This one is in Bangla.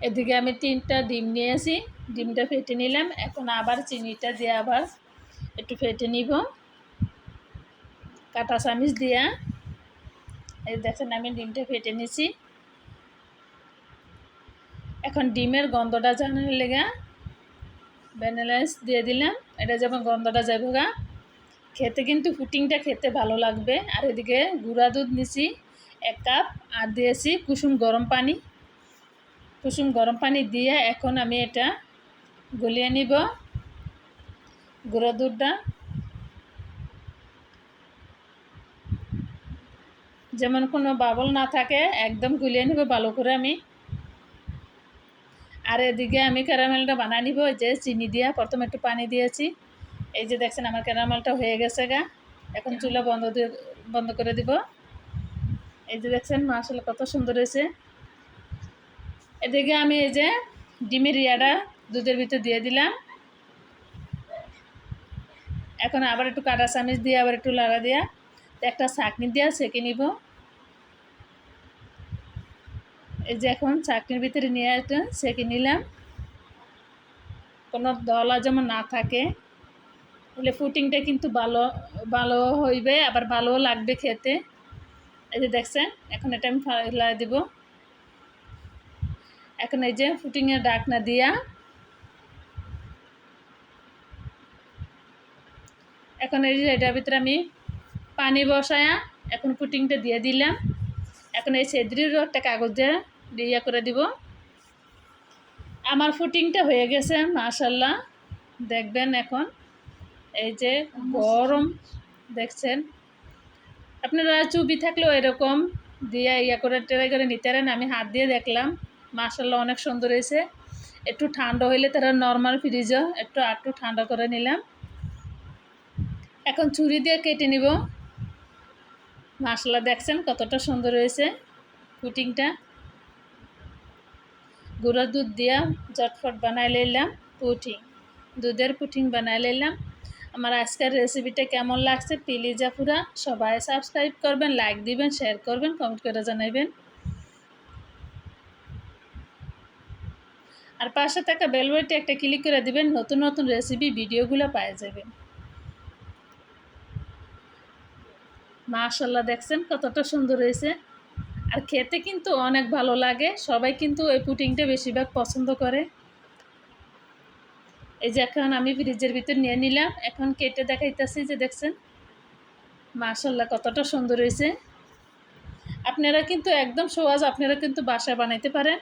এদিকে আমি 3টা ডিম নিয়েছি, ডিমটা ফেটে নিলাম। এখন আবার চিনিটা দিয়ে আবার একটু ফেটে নিব কাঁটা চামচ দিয়া। এই দেখেন আমি ডিমটা ফেটে নিছি। এখন ডিমের গন্ধটা জানার লেগা ভ্যানিলা আইস দিয়ে দিলাম। এটা যেমন গন্ধটা যাবে গা, খেতে কিন্তু পুডিংটা খেতে ভালো লাগবে। আর এদিকে গুঁড়া দুধ নিছি 1 কাপ, আর দিয়েছি কুসুম গরম পানি। কুসুম গরম পানি দিয়ে এখন আমি এটা গলিয়ে নিব গুঁড়া দুধটা। যেমন কোনো বাবল না থাকে একদম গুলিয়ে নিব ভালো করে আমি। আর এদিকে আমি ক্যারামেলটা বানিয়ে নিব। যে চিনি দিয়া প্রথমে একটু পানি দিয়েছি। এই যে দেখছেন আমার ক্যারামেলটা হয়ে গেছে গা। এখন চুলা বন্ধ করে দিব। এই যে দেখছেন মাশাআল্লাহ কত সুন্দর হয়েছে। এদিকে আমি এই যে ডিমের ইয়াটা দুধের ভিতর দিয়ে দিলাম। এখন আবার একটু কাঁটা চামচ দিয়ে আবার একটু লাড়া দিয়া একটা ছাঁকনি দিয়ে ছেঁকে নিব। এই যে এখন ছাঁকনির ভিতরে নিয়ে একটা ছেঁকে নিলাম, কোনো দলা যেমন না থাকে, তাহলে পুডিংটা কিন্তু ভালো ভালো হইবে, আবার ভালোও লাগবে খেতে। এই যে দেখছেন এখন এটা আমি ফেলাই দিব। এখন এই যে পুডিংয়ের ঢাকনা দিয়া এখন এই যে এটার ভিতরে আমি পানি বসায়া এখন পুডিংটা দিয়ে দিলাম। এখন এই ছেদ্রির একটা কাগজ দিয়ে করে দিব। আমার পুডিংটা হয়ে গেছে মাশাআল্লাহ। দেখবেন এখন এই যে গরম, দেখছেন আপনারা চুবি থাকলেও এরকম দিয়ে করে ট্রাই করে নিতে পারেন। আমি হাত দিয়ে দেখলাম মাশাআল্লাহ অনেক সুন্দর হয়েছে। একটু ঠান্ডা হইলে তারা নর্মাল ফ্রিজে একটু ঠান্ডা করে নিলাম। এখন ছুরি দিয়ে কেটে নিব। মাশাআল্লাহ দেখছেন কতটা সুন্দর হয়েছে পুডিংটা। গুঁড়া দুধ দিয়া ঝটফট বানাই লইলাম পুডিং, দুধের পুডিং বানাই লইলাম। আমার আজকের রেসিপিটা কেমন লাগছে প্লিজ আপুরা সবাই সাবস্ক্রাইব করবেন, লাইক দিবেন, শেয়ার করবেন, কমেন্ট করে জানাবেন। আর পাশে থাকা বেল বাটনটি একটা ক্লিক করে দিবেন, নতুন নতুন রেসিপি ভিডিওগুলো পেয়ে যাবেন। মাশাআল্লাহ দেখছেন কতটা সুন্দর হয়েছে। আর খেতে কিন্তু অনেক ভালো লাগে, সবাই কিন্তু এই পুডিংটা বেশিরভাগ পছন্দ করে। এই যে এখন আমি ফ্রিজের ভিতর নিয়ে নিলাম, এখন কেটে দেখাইতেছি যে দেখছেন মাশাআল্লাহ কতটা সুন্দর হয়েছে। আপনারা কিন্তু একদম সহজ, আপনারা কিন্তু বাসায় বানাইতে পারেন।